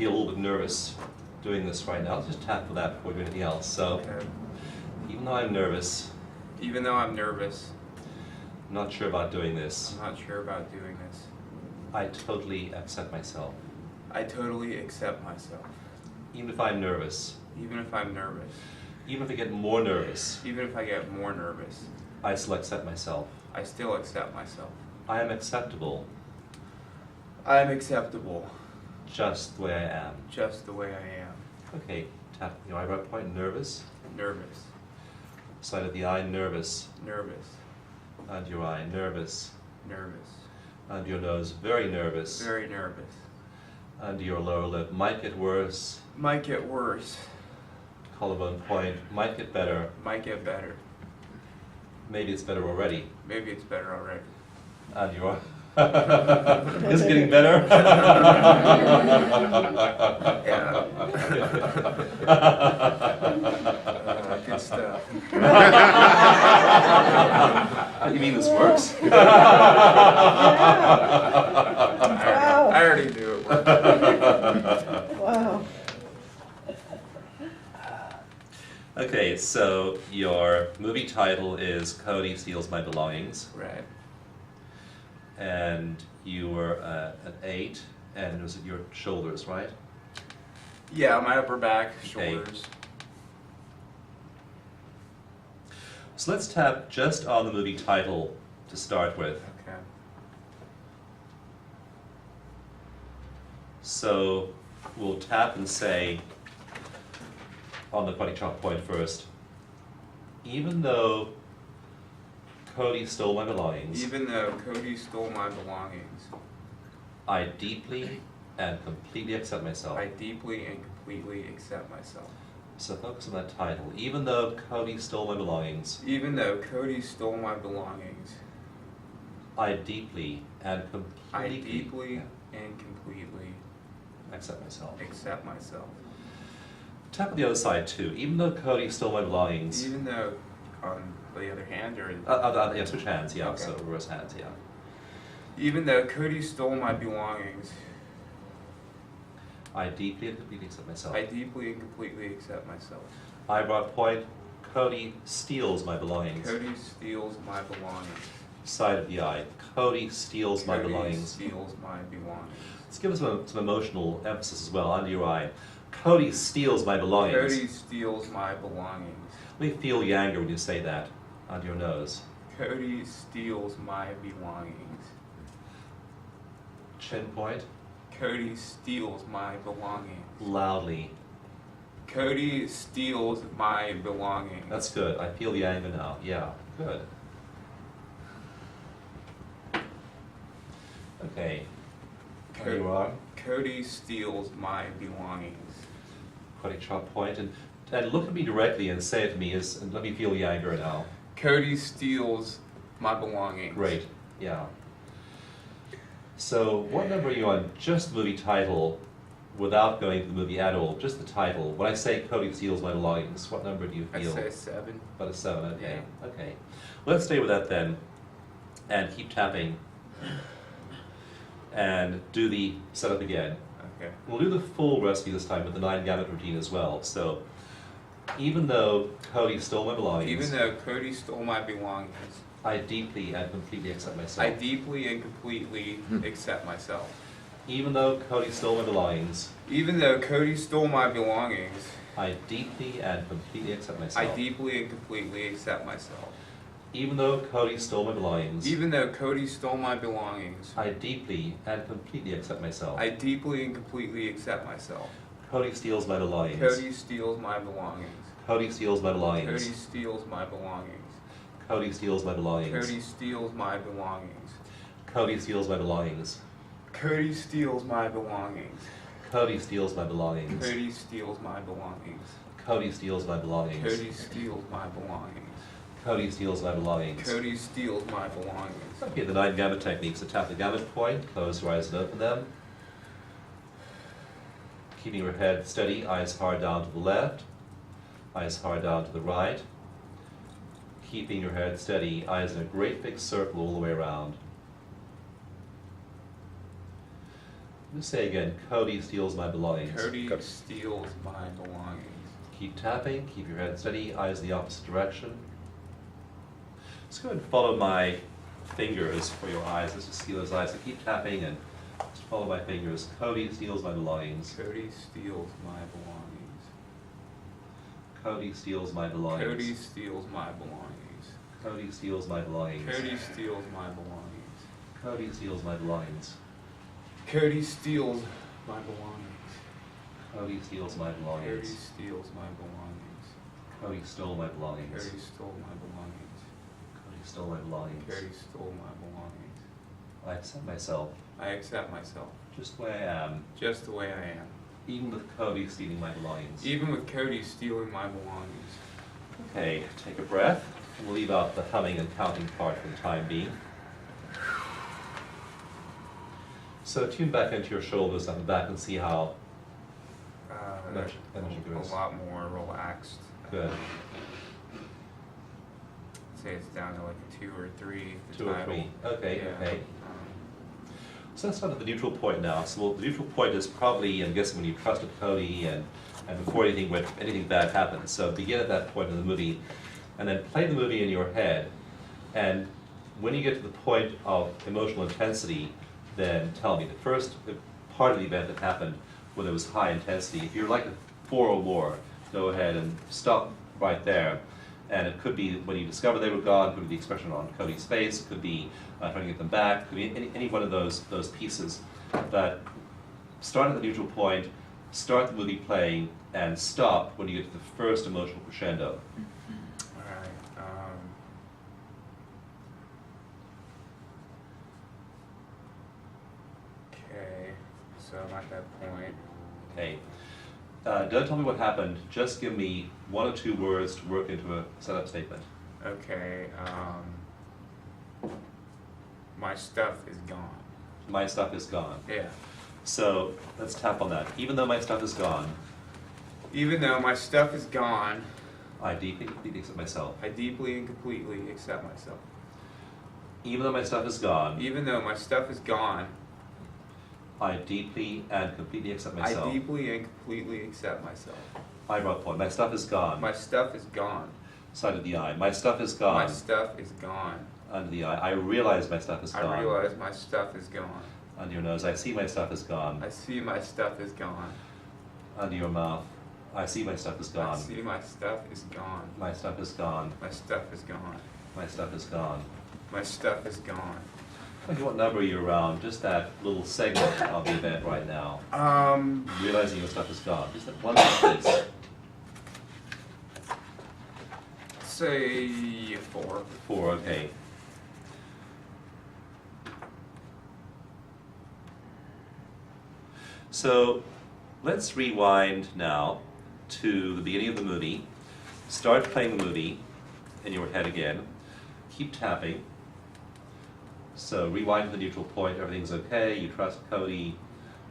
feel a little bit nervous doing this right now. Let's just tap for that before we do anything else. So, Okay. even though I'm nervous, Even though I'm nervous, I'm not sure about doing this, I'm not sure about doing this. I totally accept myself. I totally accept myself. Even if I'm nervous, Even if I'm nervous. even if I get more nervous, Even if I get more nervous. I still accept myself. I still accept myself. I am acceptable I am acceptable. just the way I am. Just the way I am. Okay, tap your eyebrow point, nervous. Nervous. Side of the eye, nervous. Nervous. Under your eye, nervous. Nervous. Under your nose, very nervous. Very nervous. Under your lower lip, might get worse. Might get worse. Collarbone point, might get better. Might get better. Maybe it's better already. Maybe it's better already. And your is it getting better? Good stuff. You mean this works? I already knew it worked. Wow. Okay, so your movie title is Cody Steals My Belongings, Right. and you were an 8, and it was at your shoulders, right? Yeah, my upper back, Okay. shoulders. So let's tap just on the movie title to start with. Okay. So we'll tap and say, on the body chop point first, even though Cody stole my belongings, Even though Cody stole my belongings, I deeply and completely accept myself. I deeply and completely accept myself. So focus on that title. Even though Cody stole my belongings, Even though Cody stole my belongings, I deeply and completely I deeply and completely accept myself. accept myself. Tap on the other side too. Even though Cody stole my belongings, Even though, on the other hand, or yeah, switch hands, yeah, Okay. so reverse hands, yeah. even though Cody stole my belongings, I deeply and completely accept myself. I deeply and completely accept myself. Eyebrow point, Cody steals my belongings. Cody steals my belongings. Side of the eye, Cody steals my Cody belongings. steals my belongings. Let's give us some emotional emphasis as well, under your eye. Cody steals my belongings. Cody steals my belongings. Let me feel your anger when you say that, under your nose. Cody steals my belongings. Chin point, Cody steals my belongings. loudly. Cody steals my belongings. That's good. I feel the anger now. Yeah, good. Okay. There you are. Cody steals my belongings. Body chop point, and look at me directly and say it to me, and let me feel the anger now. Cody steals my belongings. Great, yeah. So what number are you on? Just the movie title, without going to the movie at all, just the title. When I say Cody steals my belongings, what number do you I'd feel? say 7. About a 7, okay. Yeah. Okay. Let's stay with that then, and keep tapping, and do the setup again. Okay. We'll do the full recipe this time with the 9 gamut routine as well. So, even though Cody stole my belongings, Even though Cody stole my belongings, I deeply and completely accept myself. I deeply and completely accept myself. Even though Cody stole my belongings, Even though Cody stole my belongings, I deeply and completely accept myself. I deeply and completely accept myself. Even though Cody stole my belongings, Even though Cody stole my belongings, I deeply and completely accept myself. I deeply and completely accept myself. Cody steals my belongings. Cody steals my belongings. Cody steals my belongings. Cody steals my belongings. Cody steals my belongings. Cody steals my belongings. Cody steals my belongings. Cody steals my belongings. Cody steals my belongings. Cody steals my belongings. Cody steals my belongings. Cody steals my belongings. Cody steals my belongings. Cody steals my belongings. Okay, the 9 gamut techniques. So tap the gamut point, close your eyes and open them. Keeping your head steady, eyes hard down to the left, eyes hard down to the right. Keeping your head steady, eyes in a great big circle all the way around. Just say again, Cody steals my belongings. Cody steals my belongings. Keep tapping, keep your head steady, eyes the opposite direction. Just go ahead and follow my fingers for your eyes. Let's just see those eyes. So keep tapping and just follow my fingers. Cody steals my belongings. Cody steals my belongings. Cody steals my belongings. Cody steals my belongings. Cody steals my belongings. Cody steals my belongings. Cody steals my belongings. Cody steals my belongings. Cody steals my Cody belongings. steals my belongings. Cody stole my belongings. Cody stole my belongings. Cody stole my belongings. Cody stole my belongings. I accept myself I accept myself, just the way I am, just the way I am, even with Cody stealing my belongings. even with Cody stealing my belongings. Okay, take a breath. We'll leave out the humming and counting part for the time being. So tune back into your shoulders up and back and see how energy goes. A lot more relaxed. Good. Say it's down to like a 2 or 3. The 2 or title. 3. Okay, Yeah. okay. So let's start at the neutral point now. So the neutral point is probably, I'm guessing, when you trusted Cody and before anything bad happens. So begin at that point in the movie, and then play the movie in your head. And when you get to the point of emotional intensity, then tell me the first part of the event that happened when there was high intensity. If you're like a 4 or more, go ahead and stop right there. And it could be when you discover they were gone, could be the expression on Cody's face, could be trying to get them back, could be any one of those pieces. But start at the neutral point, start the movie playing, and stop when you get to the first emotional crescendo. Alright. Okay, so I'm at that point. Okay. Don't tell me what happened, just give me 1 or 2 words to work into a setup statement. Okay, my stuff is gone. My stuff is gone. Yeah. So let's tap on that. Even though my stuff is gone, Even though my stuff is gone, I deeply, completely accept myself. I deeply and completely accept myself. Even though my stuff is gone, Even though my stuff is gone, I deeply and completely accept myself. I deeply and completely accept myself. Eyebrow point. My stuff is gone. My stuff is gone. Side of the eye. My stuff is gone. My stuff is gone. Under the eye. I realize my stuff is gone. I realize my stuff is gone. Under your nose. I see my stuff is gone. I see my stuff is gone. Under your mouth. I see my stuff is I gone. see my stuff is gone. My stuff is gone. My stuff is gone. My stuff is gone. My stuff is gone. Okay, what number are you around? Just that little segment of the event right now. Realizing your stuff is gone. Just that one place. Say 4. 4, okay. So let's rewind now to the beginning of the movie. Start playing the movie in your head again. Keep tapping. So rewind to the neutral point, everything's okay, you trust Cody,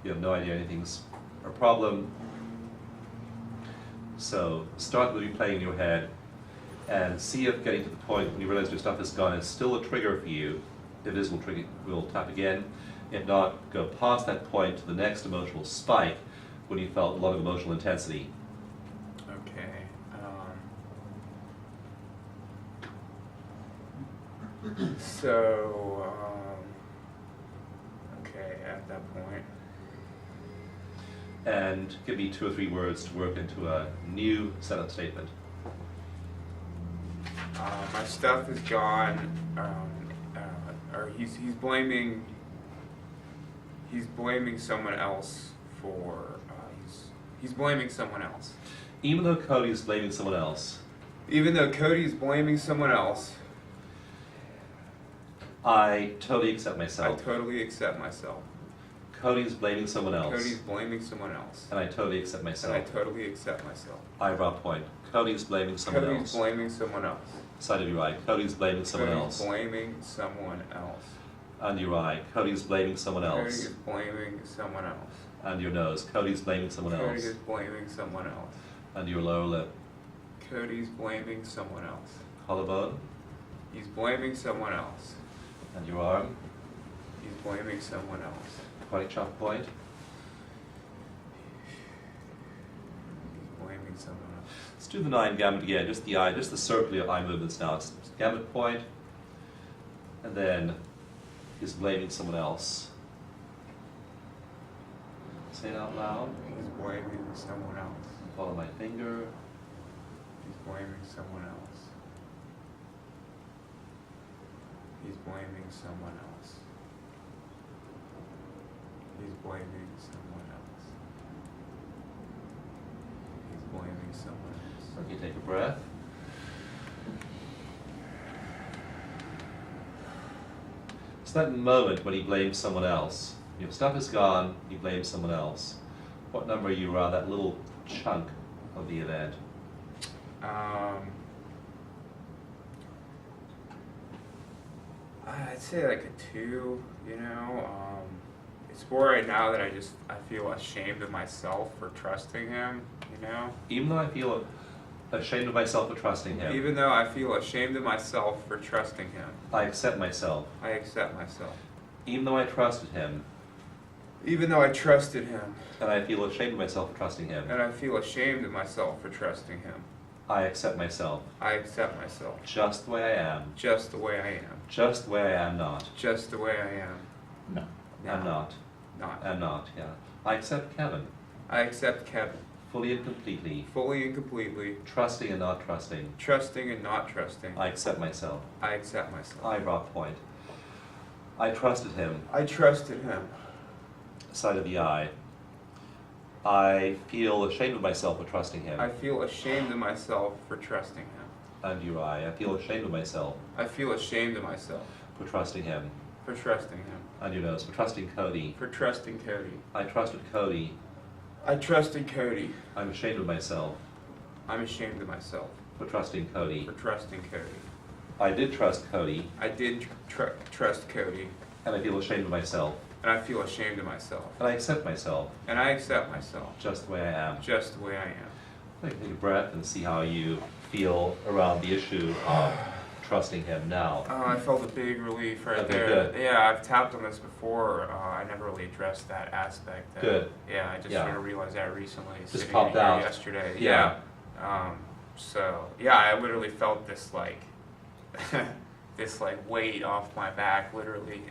you have no idea anything's a problem. So start the movie playing in your head and see if getting to the point when you realize your stuff is gone is still a trigger for you. If it is, we'll tap again. If not, go past that point to the next emotional spike when you felt a lot of emotional intensity. Okay. So, okay, at that point. And give me 2 or 3 words to work into a new setup statement. My stuff is gone. Or he's blaming someone else for he's blaming someone else. Even though Cody's blaming someone else, Even though Cody's blaming someone else, I totally accept I myself. totally accept myself. Cody's blaming someone else, Cody's blaming someone else, and I totally accept and I myself. totally accept myself. Eyebrow point. Cody's blaming someone Cody's else. blaming someone else. Side of your eye. Cody's blaming someone Cody's else. blaming someone else. Under your eye. Cody's blaming someone Cody else. is blaming someone else. Under your nose. Cody's blaming someone Cody else. is blaming someone else. Under your lower lip. Cody's blaming someone else. Collarbone. He's blaming someone else. And your arm. He's blaming someone else. Body chop point. someone else. Let's do the 9 gamut again, just the eye, just the circle of eye movements now. It's gamut point, and then he's blaming someone else. Say it out loud. He's blaming someone else. Follow my finger. He's blaming someone else. He's blaming someone else. He's blaming someone else. He's blaming someone else. Okay, take a breath. It's that moment when he blames someone else. Your stuff is gone, he blames someone else. What number are you around that little chunk of the event? I'd say like a 2, you know. It's more right now that I feel ashamed of myself for trusting him, you know. Even though I feel ashamed of myself for trusting him, Even though I feel ashamed of myself for trusting him, I accept myself. I accept myself. Even though I trusted him, Even though I trusted him, and I feel ashamed of myself for trusting him, and I feel ashamed of myself for trusting him, I accept myself. I accept myself. Just the way I am. Just the way I am. Just the way I am not. Just the way I am. No. I'm not. Not. I'm not, yeah. I accept Kevin. I accept Kevin. Fully and completely. Fully and completely. Trusting and not trusting. Trusting and not trusting. I accept myself. I accept myself. Eyebrow point. I trusted him. I trusted him. Side of the eye. I feel ashamed of myself for trusting him. I feel ashamed of myself for trusting him. Under your eye. I feel ashamed of myself I feel ashamed of myself for trusting him. for trusting him. Under your nose. For trusting Cody. For trusting Cody. I trusted Cody. I trusted Cody. I'm ashamed of myself I'm ashamed of myself for trusting Cody. for trusting Cody. I did trust Cody, I did trust Cody, and I feel ashamed of myself. and I feel ashamed of myself. And I accept myself And I accept myself just the way I am. just the way I am. Take a breath and see how you feel around the issue of trusting him now. I felt a big relief right Okay, there. good. Yeah, I've tapped on this before. I never really addressed that aspect. Good. Yeah, I just Yeah. sort of realized that recently. Just sitting popped in here out. yesterday. Yeah. So yeah, I literally felt this like this like weight off my back, literally.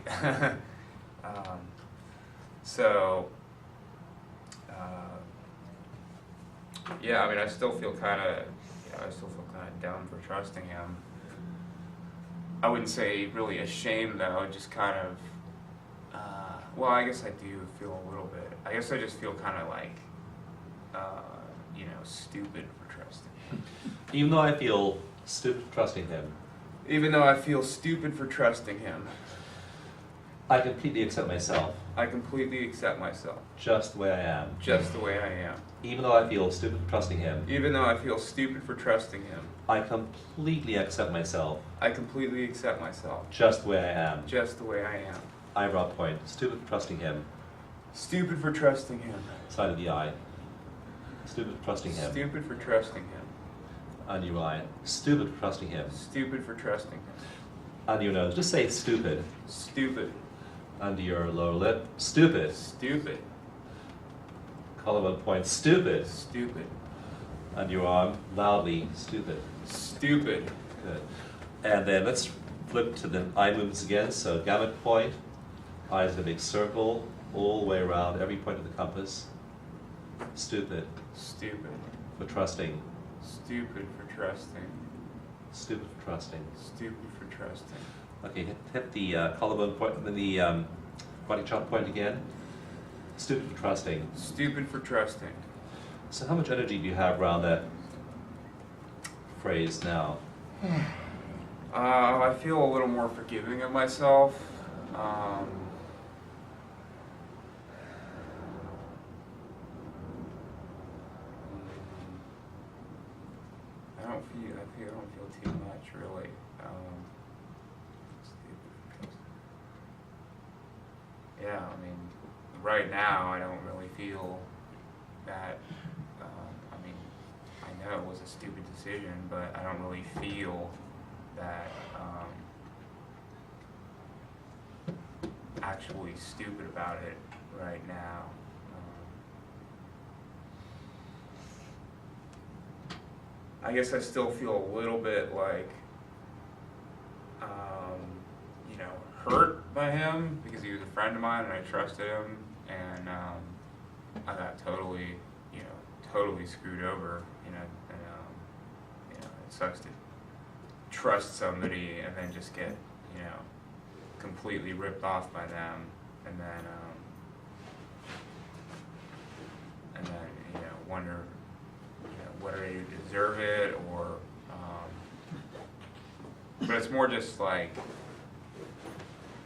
So yeah, I mean, I still feel kind of dumb for trusting him. I wouldn't say really ashamed though, just kind of, well, I guess I do feel a little bit. I guess I just feel kind of like, you know, stupid for trusting him. Even though I feel stupid for trusting him, Even though I feel stupid for trusting him, I completely accept myself I completely accept myself, just the way I am. just the way I am. Even though I feel stupid for trusting him, Even though I feel stupid for trusting him, I completely accept myself I completely accept myself, just the way I am. just the way I am. Eyebrow point. Stupid for trusting him. Stupid for trusting him. Side of the eye. Stupid for trusting him. Stupid for trusting him. Under your eye. Stupid for trusting him. Stupid for trusting him. Under your nose. Just say stupid. Stupid. Under your lower lip. Stupid. Stupid. Collarbone point. Stupid. Stupid. Under your arm. Loudly. Stupid. Stupid. Good. And then let's flip to the eye movements again. So gamut point. Eyes in a big circle. All the way around. Every point of the compass. Stupid. Stupid. For trusting. Stupid for trusting. Stupid for trusting. Stupid for trusting. Okay, hit the collarbone point and then the body chop point again. Stupid for trusting. Stupid for trusting. So how much energy do you have around that phrase now? I feel a little more forgiving of myself. I don't feel too much really. Yeah, I mean, right now I don't really feel that. I mean, I know it was a stupid decision, but I don't really feel that actually stupid about it right now. I guess I still feel a little bit like, you know, hurt by him because he was a friend of mine and I trusted him, and I got totally, you know, totally screwed over, you know, and you know, it sucks to trust somebody and then just get, you know, completely ripped off by them, and then you know, wonder, you know, whether you deserve it or, but it's more just like,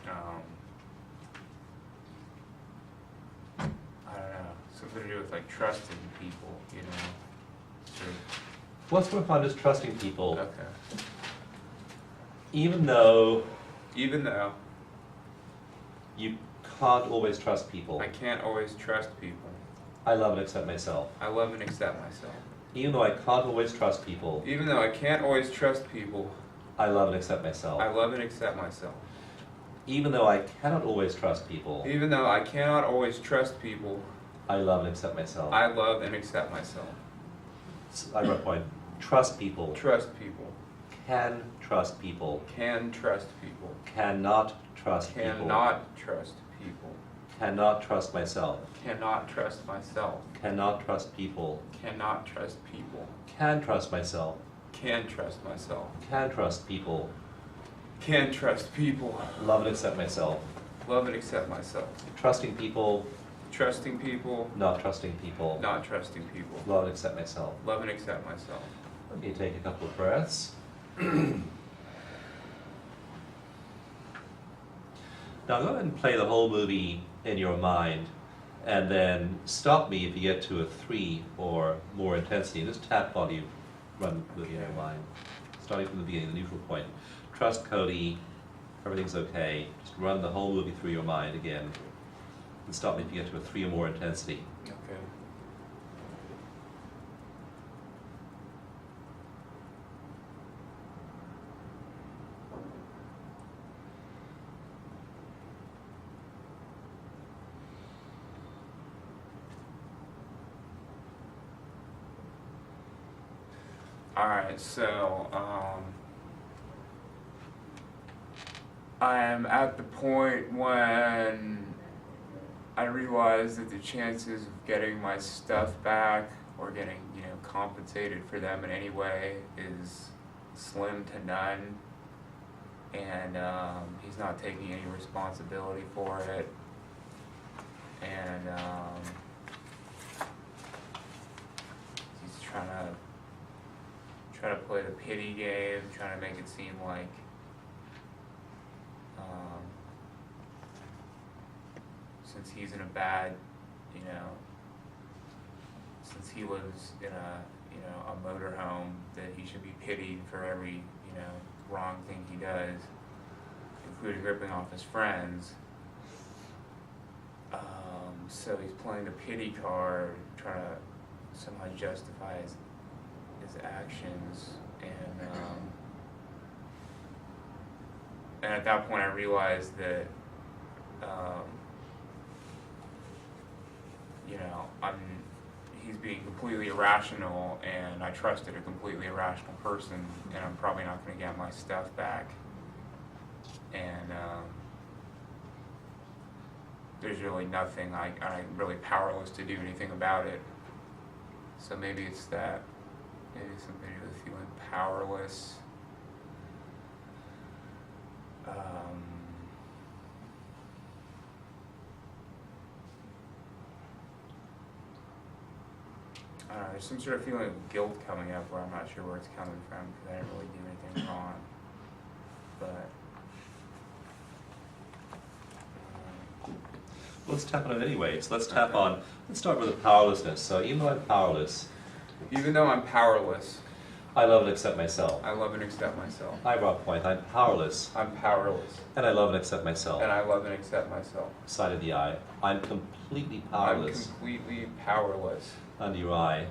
I don't know, something to do with like trusting people, you know. So, What's more fun is trusting people, okay. even though Even though you can't always trust people. I can't always trust people, I love and accept myself. I love and accept myself. Even though I can't always trust people, Even though I can't always trust people, I love and accept myself. I love and accept myself. Even though I cannot always trust people, Even though I cannot always trust people, I love and accept myself. I love and accept myself. I wrote a point. Trust people. Trust people. Can trust people. Can trust people. Cannot trust people. Cannot trust people. Cannot trust myself. Cannot trust myself. Cannot trust people. Cannot trust people. Can trust myself. Can trust myself. Can trust people. Can trust people. Love and accept myself. Love and accept myself. Trusting people. Trusting people. Not trusting people. Not trusting people. Love and accept myself. Love and accept myself. Let me take a couple of breaths. Now go ahead and play the whole movie in your mind, and then stop me if you get to a 3 or more intensity. Just tap while you run the movie in your mind. Starting from the beginning, the neutral point. Trust Cody, everything's okay. Just run the whole movie through your mind again. And stop me if you get to a 3 or more intensity. Okay. Alright, so, I am at the point when I realize that the chances of getting my stuff back or getting, you know, compensated for them in any way is slim to none, and he's not taking any responsibility for it, and he's trying to play the pity game, trying to make it seem like since he's in a bad, you know, since he lives in a, you know, a motorhome, that he should be pitied for every, you know, wrong thing he does, including ripping off his friends. So he's playing the pity card, trying to somehow justify his actions, and at that point I realized that, you know, he's being completely irrational, and I trusted a completely irrational person, and I'm probably not going to get my stuff back, and there's really nothing, I'm really powerless to do anything about it. So maybe it's that. Maybe something to do with feeling powerless. I don't know, there's some sort of feeling of guilt coming up where I'm not sure where it's coming from because I didn't really do anything wrong. But Let's tap on it anyway. So let's tap on, let's start with the powerlessness. So even though I'm powerless, even though I'm powerless, I love and accept myself. I love and accept myself. Eyebrow point, I'm powerless, I'm powerless, and I love and accept myself. and I love and accept myself. Side of the eye, I'm completely powerless. I'm completely powerless. Under your eye,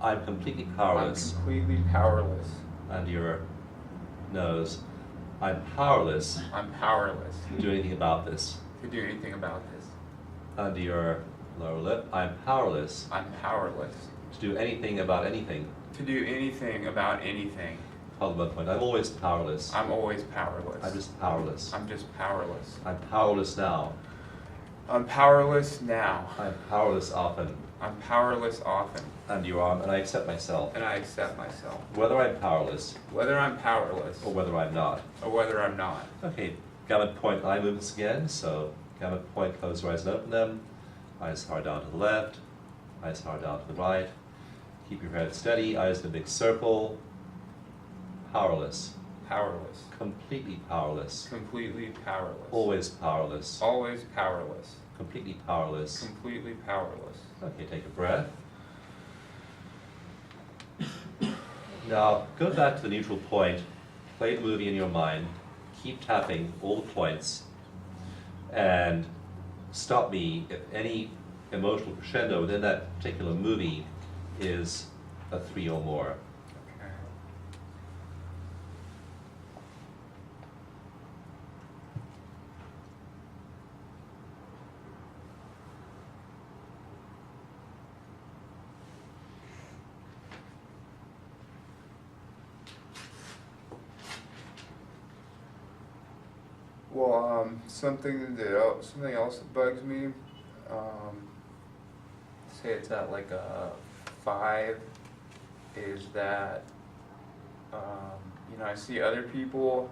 I'm completely powerless. I'm completely powerless. Under your nose, I'm powerless I'm powerless to do anything about this. to do anything about this. Under your lower lip, I'm powerless I'm powerless To do anything about anything. To do anything about anything. Followed by the point. I'm always powerless. I'm always powerless. I'm just powerless. I'm just powerless. I'm powerless now. I'm powerless now. I'm powerless often. I'm powerless often. And you are, and I accept myself. And I accept myself. Whether I'm powerless. Whether I'm powerless. Or whether I'm not. Or whether I'm not. Okay, gamut point eye movements again. So gamut point, close your eyes and open them. Eyes hard down to the left. Eyes hard down to the right. Keep your head steady. Eyes in a big circle. Powerless. Powerless. Completely powerless. Completely powerless. Always powerless. Always powerless. Completely powerless. Completely powerless. Okay, take a breath. Now, go back to the neutral point, play the movie in your mind, keep tapping all the points, and stop me if any emotional crescendo within that particular movie is a 3 or more. Okay. Well, something else that bugs me, say it's at like a 5, is that, I see other people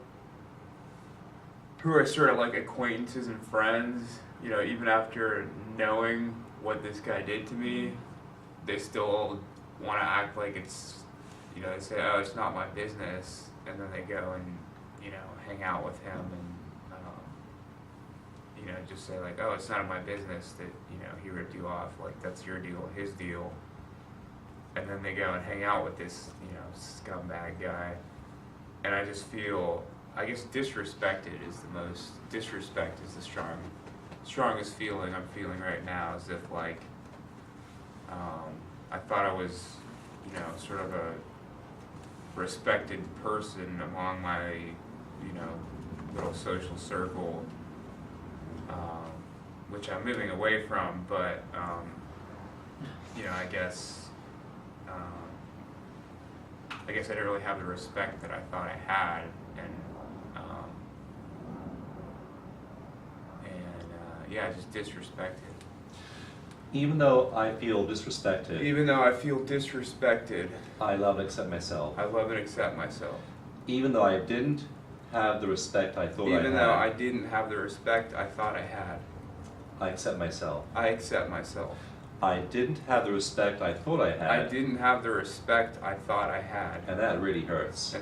who are sort of like acquaintances and friends, even after knowing what this guy did to me, they still want to act like it's, they say, oh, it's not my business, and then they go and, hang out with him and, just say like, oh, it's none of my business that, he ripped you off, like that's your deal, his deal. And then they go and hang out with this, scumbag guy. And I just feel, I guess disrespect is the strongest feeling I'm feeling right now, as if like, I thought I was, sort of a respected person among my, little social circle, which I'm moving away from, but, I guess I didn't really have the respect that I thought I had, and just disrespected. Even though I feel disrespected, I love and accept myself. Even though I didn't have the respect I thought I had. I accept myself. I didn't have the respect I thought I had. And that really hurts.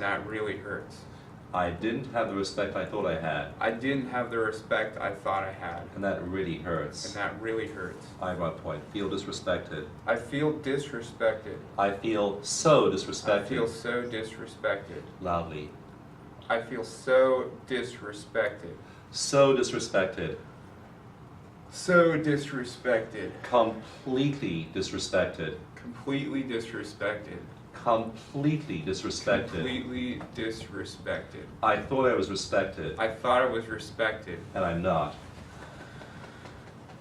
I didn't have the respect I thought I had. And that really hurts. I have a point. Feel disrespected. I feel disrespected. I feel so disrespected. I feel so disrespected. Loudly. I feel so disrespected. So disrespected. So disrespected. Completely disrespected. Completely disrespected. Completely disrespected. Completely disrespected. I thought I was respected. I thought I was respected. And I'm not.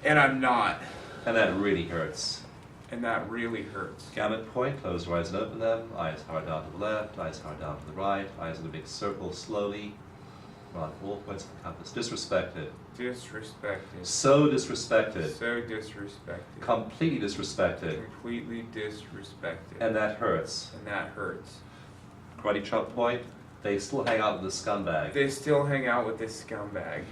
And I'm not. And that really hurts. And that really hurts. Gamut point, close your eyes and open them. Eyes hard down to the left, eyes hard down to the right, eyes in a big circle slowly. On all points of the compass. Disrespected. Disrespected. So disrespected. So disrespected. Completely disrespected. Completely disrespected. And that hurts. And that hurts. Karate chop point, they still hang out with this scumbag. They still hang out with this scumbag.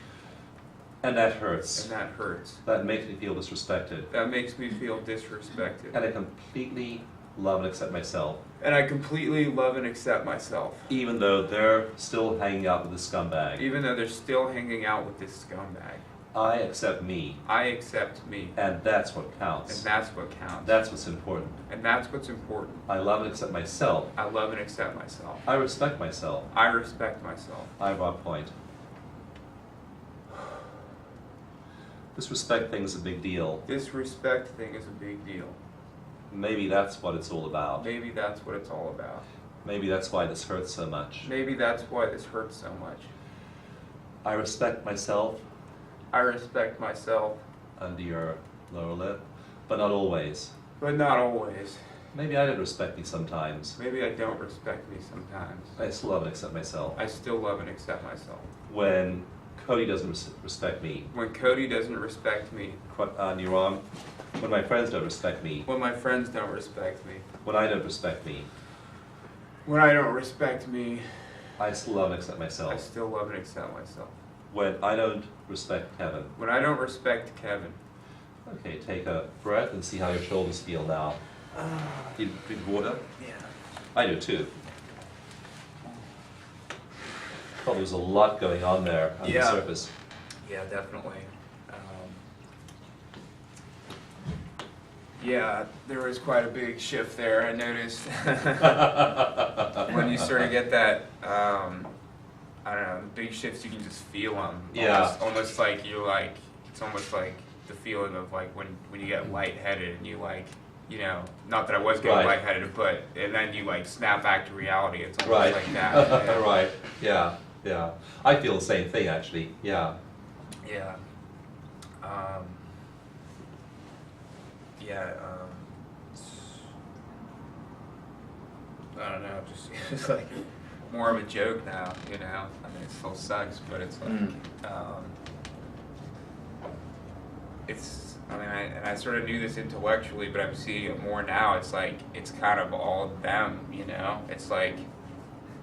And that hurts. And that hurts. That makes me feel disrespected. That makes me feel disrespected. And I completely love and accept myself. And I completely love and accept myself. Even though they're still hanging out with this scumbag. Even though they're still hanging out with this scumbag. I accept me. I accept me. And that's what counts. And that's what counts. That's what's important. And that's what's important. I love and accept myself. I love and accept myself. I respect myself. I respect myself. I have a point. This respect thing is a big deal. This respect thing is a big deal. Maybe that's what it's all about. Maybe that's what it's all about. Maybe that's why this hurts so much. Maybe that's why this hurts so much. I respect myself. I respect myself. Under your lower lip, but not always. But not always. Maybe I don't respect me sometimes. Maybe I don't respect me sometimes. I still love and accept myself. I still love and accept myself. When Cody doesn't respect me. When Cody doesn't respect me. You're wrong. When my friends don't respect me. When my friends don't respect me. When I don't respect me. When I don't respect me. I still love and accept myself. I still love and accept myself. When I don't respect Kevin. When I don't respect Kevin. Okay, take a breath and see how your shoulders feel now. Do you drink water? Yeah. I do too. Well, there's a lot going on there on the surface. Yeah, definitely. Yeah, there was quite a big shift there, I noticed. When you sort of get that, I don't know, the big shifts, you can just feel them. Yeah. Almost like you're like, it's almost like the feeling of like when you get lightheaded and you like, you know, not that I was getting lightheaded, but, and then you like snap back to reality. It's almost like that. Yeah. Right, yeah, yeah. I feel the same thing actually, yeah. Yeah. I don't know, just it's like more of a joke now, you know. I mean, it still sucks, but it's like, it's. I mean, I sort of knew this intellectually, but I'm seeing it more now. It's like it's kind of all them, you know. It's like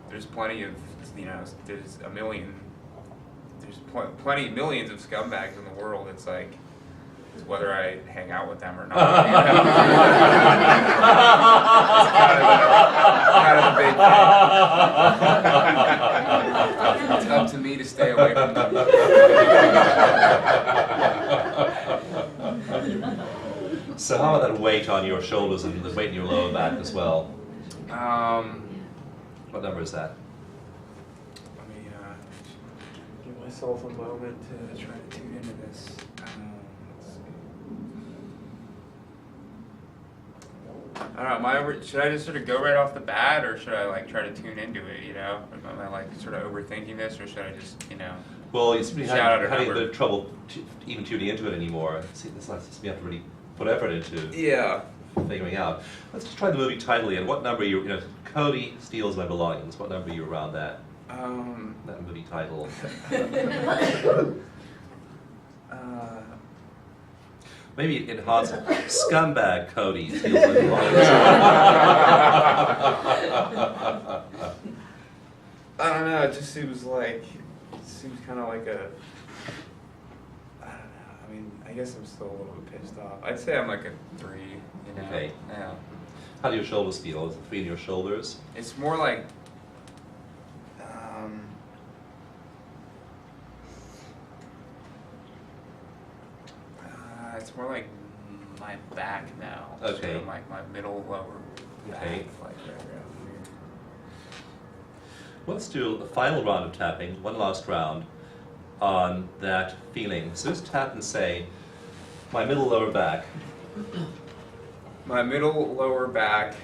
there's plenty of, you know, there's a million. There's plenty, millions of scumbags in the world. It's like, it's whether I hang out with them or not. You know? It's kind of the big thing. It's up to me to stay away from them. So how about that weight on your shoulders and the weight in your lower back as well? What number is that? Give myself a moment to try to tune into this. Let's see. I don't know. Should I just sort of go right off the bat, or should I like try to tune into it? You know, am I like sort of overthinking this, or should I just, you know? Well, you seem to be having a number. bit of trouble even tuning into it anymore. See, this is something you have to really put effort into. Yeah. Figuring out. Let's just try the movie title again. What number you know? Cody steals my belongings. What number are you around that? That movie title. Maybe enhance it. Scumbag Cody steals my belongings. I don't know. It just seems kind of like a. I don't know. I mean, I guess I'm still a little bit pissed off. I'd say I'm like a 3. You know? Okay. Yeah. How do your shoulders feel? Is it 3 in your shoulders? It's more like. It's more like my back now. Okay. Sort of like my middle, lower back. Okay. Like right around here. Let's do a final round of tapping, one last round, on that feeling. So just tap and say, my middle lower back. My middle lower back.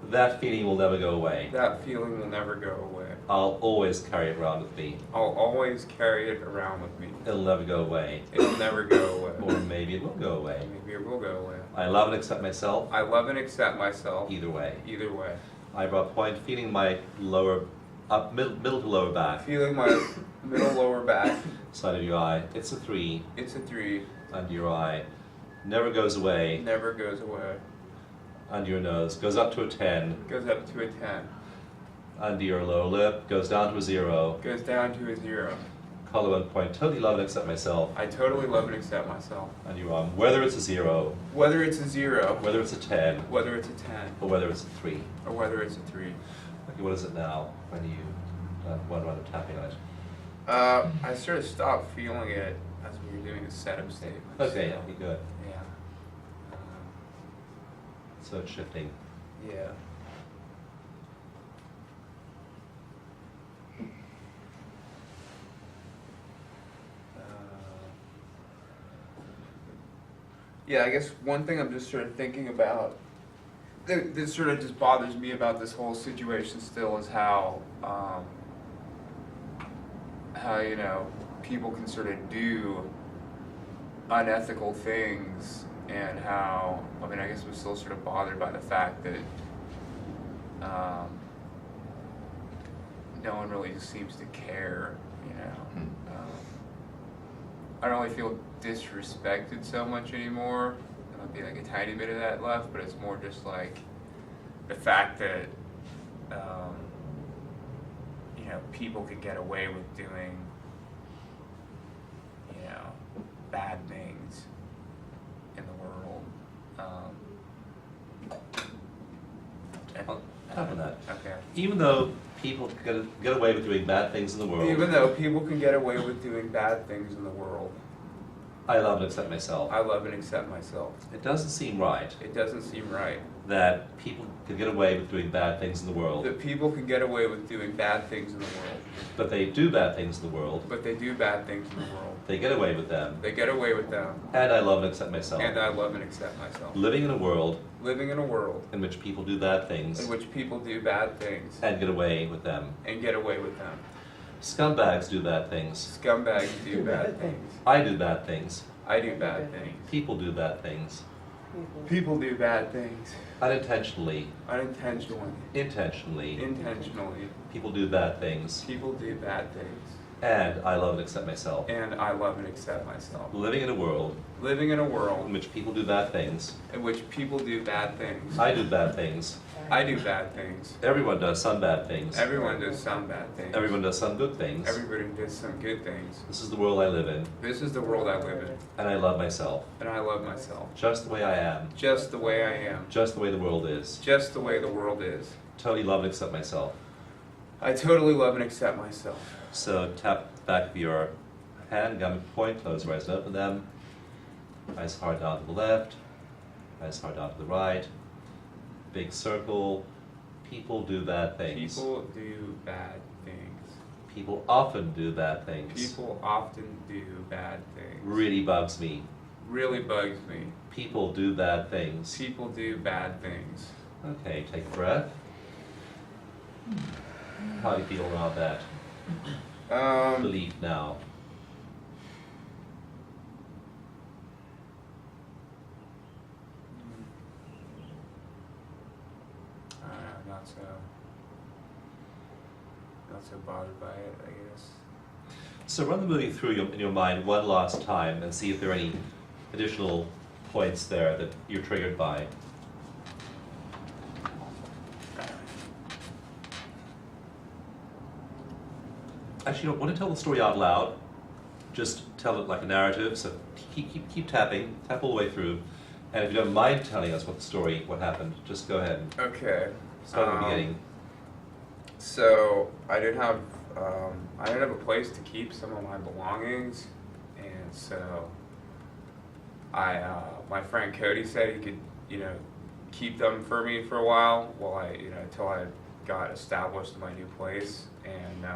That feeling will never go away. That feeling will never go away. I'll always carry it around with me. I'll always carry it around with me. It'll never go away. It'll never go away. Or maybe it will go away. Maybe it will go away. I love and accept myself. I love and accept myself. Either way. Either way. I brought a point feeling my lower, middle to lower back. Feeling my middle lower back. Side of your eye. It's a 3. It's a 3. Under your eye. Never goes away. Never goes away. Under your nose. Goes up to a 10. Goes up to a 10. Under your lower lip. Goes down to a 0. Goes down to a 0. Collarbone point. Totally love and accept myself. I totally love and accept myself. Under your arm. Whether it's a 0. Whether it's a 0. Whether it's a 10. Whether it's a 10. Or whether it's a 3. Or whether it's a 3. Okay, what is it now? When you one round of tapping on it? I sort of stopped feeling it as we were doing the setup statement. Okay, okay, good. Yeah. So it's shifting. Yeah. Yeah, I guess one thing I'm just sort of thinking about that sort of just bothers me about this whole situation still is how you know, people can sort of do unethical things and how, I mean, I guess I'm still sort of bothered by the fact that no one really just seems to care, you know. I don't really feel disrespected so much anymore. There might be like a tiny bit of that left, but it's more just like the fact that you know, people could get away with doing, you know, bad things in the world. Well, top of that. Okay. Even though people get away with doing bad things in the world, Even though people can get away with doing bad things in the world, I love and accept myself. I love and accept myself. It doesn't seem right It doesn't seem right that people can get away with doing bad things in the world, that people can get away with doing bad things in the world, but they do bad things in the world. but they do bad things in the world. They get away with them, They get away with them, and I love and accept myself. and I love and accept myself. Living in a world Living in a world in which people do bad things in which people do bad things and get away with them. and get away with them. Scumbags do bad things. Scumbags do bad things. I do bad things. I do bad things. People do bad things. People do bad things. Unintentionally, Unintentionally. intentionally, Intentionally. people do bad things. People do bad things. And I love and accept myself. And I love and accept myself. Living in a world Living in a in world which people do bad things. in which people do bad things. I do bad things. I do bad things. Everyone does some bad things. Everyone does some bad things. Everyone does some good things. Everybody does some good things. This is the world I live in, This is the world I live in. and I love myself. And I love myself. Just the way I am. Just the way I am. Just the way the world is. Just the way the world is. Totally love and accept myself. I totally love and accept myself. So tap the back of your hand, gum point, close your eyes and open them. Eyes hard down to the left, eyes hard down to the right. Big circle. People do bad things. People do bad things. People often do bad things. People often do bad things. Really bugs me. Really bugs me. People do bad things. People do bad things. Okay, take a breath. How do you feel around that belief now? Not so bothered by it, I guess. So run the movie through in your mind one last time and see if there are any additional points there that you're triggered by. Actually, you don't want to tell the story out loud. Just tell it like a narrative. So keep tapping, tap all the way through. And if you don't mind telling us what happened, just go ahead and Okay. start at the beginning. So I didn't have a place to keep some of my belongings, and so my friend Cody said he could, you know, keep them for me for a while I, you know, until I got established in my new place, and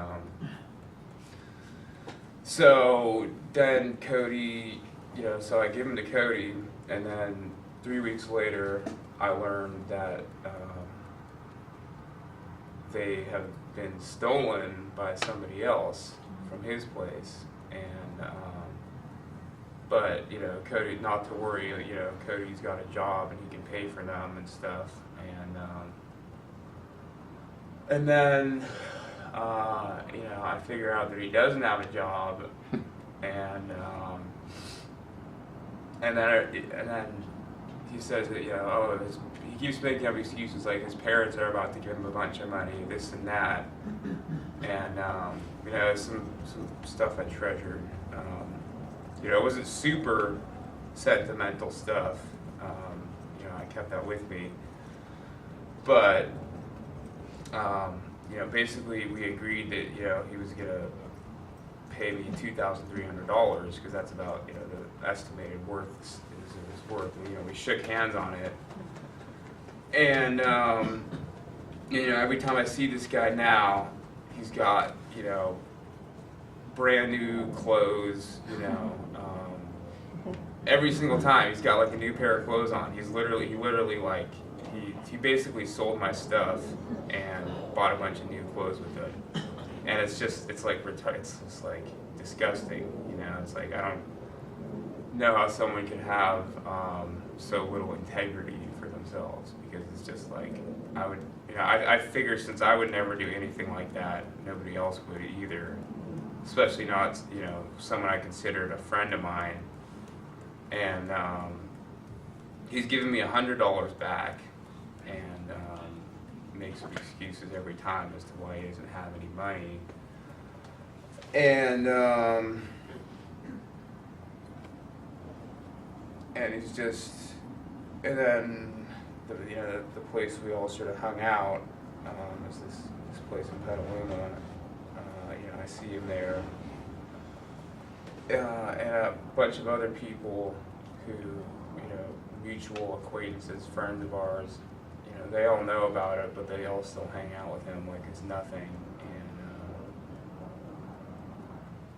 so then Cody, you know, so I give them to Cody, and then 3 weeks later I learned that they have been stolen by somebody else from his place, and but you know, Cody, not to worry, you know, Cody's got a job and he can pay for them and stuff, and then you know, I figure out that he doesn't have a job, and then he says that, you know, he keeps making up excuses like his parents are about to give him a bunch of money, this and that, and you know, some stuff I treasured. You know, it wasn't super sentimental stuff. You know, I kept that with me, but you know, basically we agreed that, you know, he was gonna pay me $2,300 because that's about, you know, the estimated worth is worth. And, you know, we shook hands on it, and you know, every time I see this guy now, he's got, you know, brand new clothes, you know. Every single time he's got like a new pair of clothes on. He literally like he basically sold my stuff and bought a bunch of new clothes with it. And it's just like disgusting, you know. It's like, I don't know how someone could have so little integrity for themselves, because it's just like, I would, you know, I figure since I would never do anything like that, nobody else would either, especially not, you know, someone I considered a friend of mine, and he's giving me $100 back, and makes some excuses every time as to why he doesn't have any money, and he's just, and then the place we all sort of hung out is this place in Petaluma. I see him there, and a bunch of other people who, mutual acquaintances, friends of ours. They all know about it, but they all still hang out with him like it's nothing, and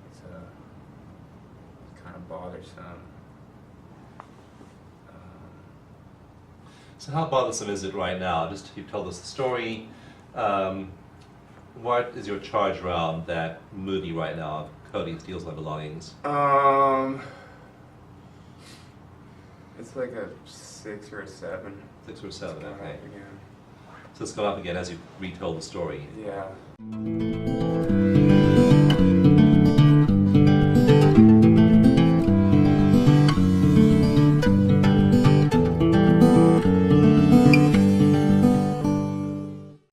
it's kind of bothersome. So how bothersome is it right now? Just you told us the story. What is your charge around that movie right now? Cody steals my belongings. It's like a 6 or a 7. 6 or 7, It's gone okay. up again. So it's gone up again as you retold the story. Yeah.